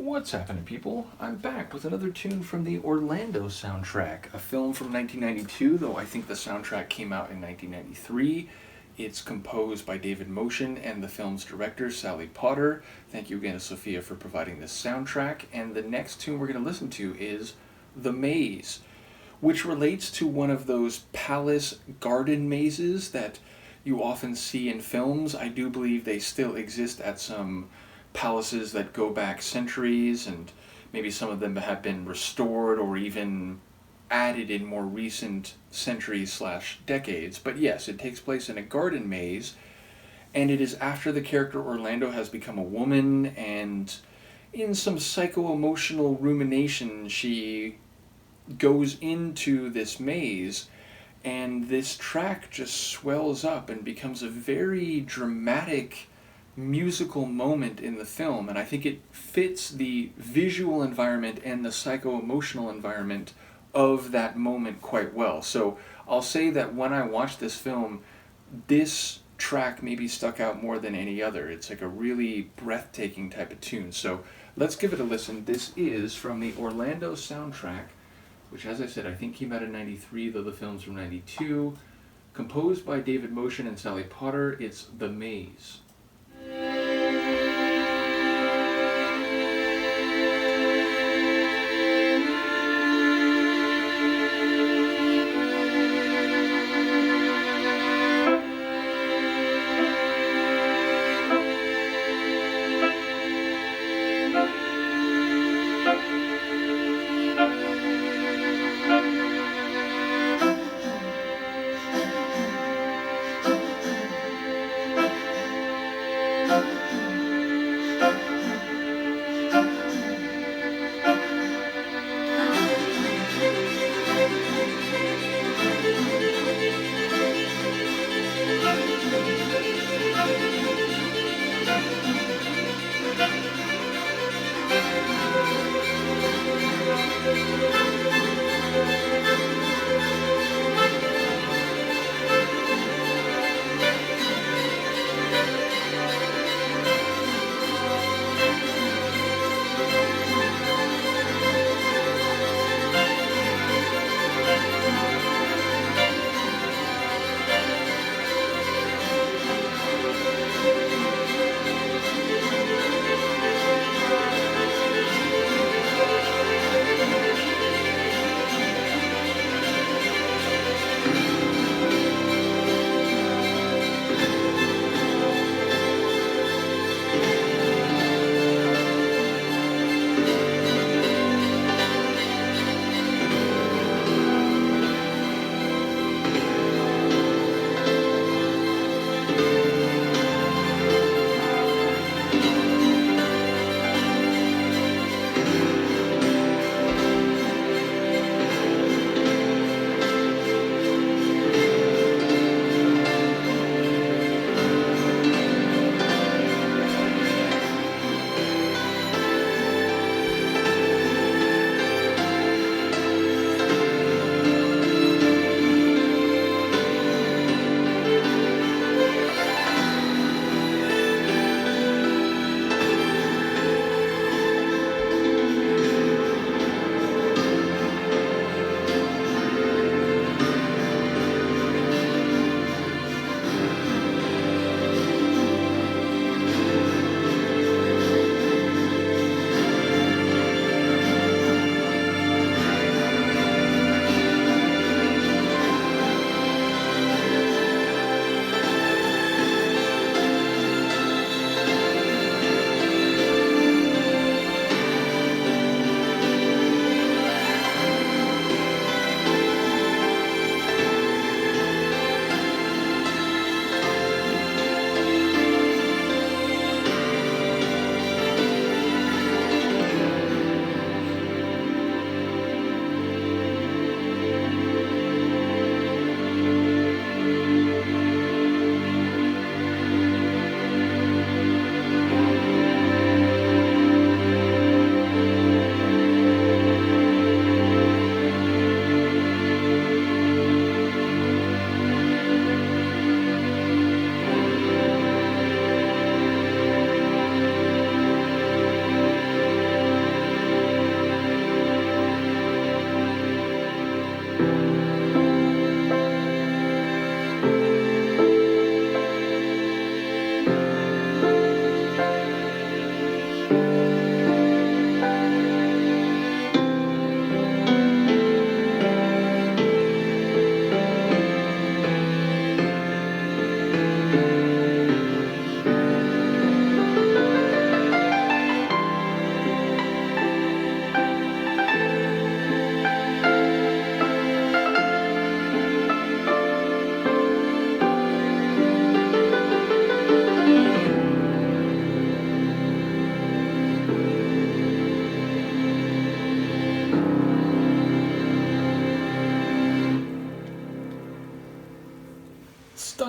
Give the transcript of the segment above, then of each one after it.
What's happening, people? I'm back with another tune from the Orlando soundtrack, a film from 1992, though I think the soundtrack came out in 1993. It's composed by David Motion and the film's director, Sally Potter. Thank you again to Sofia for providing this soundtrack. And the next tune we're going to listen to is The Maze, which relates to one of those palace garden mazes that you often see in films. I do believe they still exist at some palaces that go back centuries, and maybe some of them have been restored or even added in more recent centuries slash decades. But yes, it takes place in a garden maze, and it is after the character Orlando has become a woman, and in some psycho-emotional rumination, she goes into this maze, and this track just swells up and becomes a very dramatic musical moment in the film, and I think it fits the visual environment and the psycho-emotional environment of that moment quite well. So I'll say that when I watched this film, this track maybe stuck out more than any other. It's like a really breathtaking type of tune. So let's give it a listen. This is from the Orlando soundtrack, which, as I said, I think came out in 93, though the film's from 92. Composed by David Motion and Sally Potter, it's The Maze.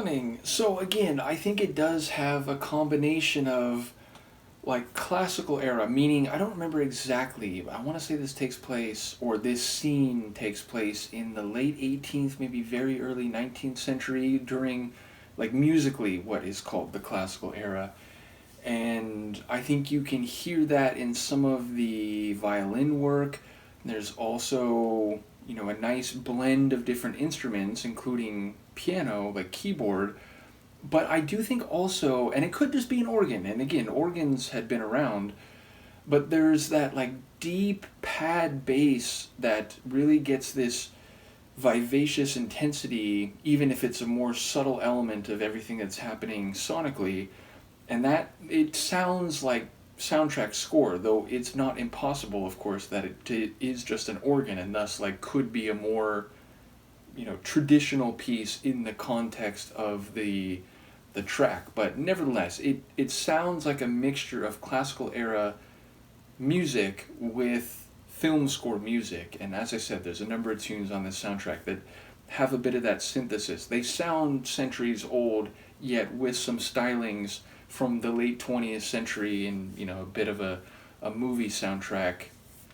stunning. So again, I think it does have a combination of like classical era, meaning I don't remember exactly. I want to say this takes place, or this scene takes place in the late 18th, maybe very early 19th century during, like musically, what is called the classical era. And I think you can hear that in some of the violin work. There's also, a nice blend of different instruments, including piano, like keyboard. But I do think also, and it could just be an organ, and again, organs had been around, but there's that like deep pad bass that really gets this vivacious intensity, even if it's a more subtle element of everything that's happening sonically. And that, it sounds like soundtrack score, though it's not impossible, of course, that it is just an organ and thus like could be a more traditional piece in the context of the track. But nevertheless, it sounds like a mixture of classical era music with film score music. And as I said, there's a number of tunes on this soundtrack that have a bit of that synthesis. They sound centuries old, yet with some stylings from the late 20th century and a bit of a movie soundtrack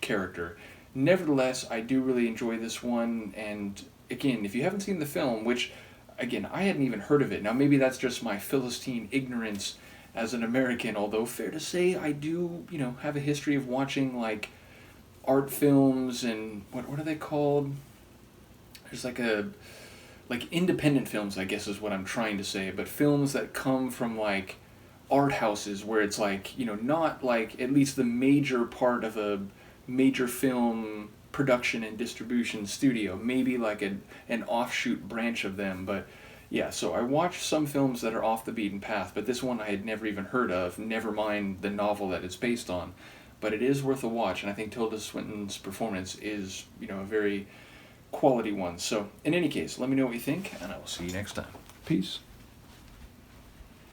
character. Nevertheless, I do really enjoy this one, and again, if you haven't seen the film, which again I hadn't even heard of it, now maybe that's just my Philistine ignorance as an American, although fair to say I do have a history of watching like art films and what are they called? There's like independent films, I guess is what I'm trying to say, but films that come from like art houses where it's like not like at least the major part of a major film production and distribution studio, maybe like an offshoot branch of them. But yeah, so I watched some films that are off the beaten path, but this one I had never even heard of, never mind the novel that it's based on. But it is worth a watch, and I think Tilda Swinton's performance is a very quality one. So in any case, let me know what you think, and I will see you next time. Peace.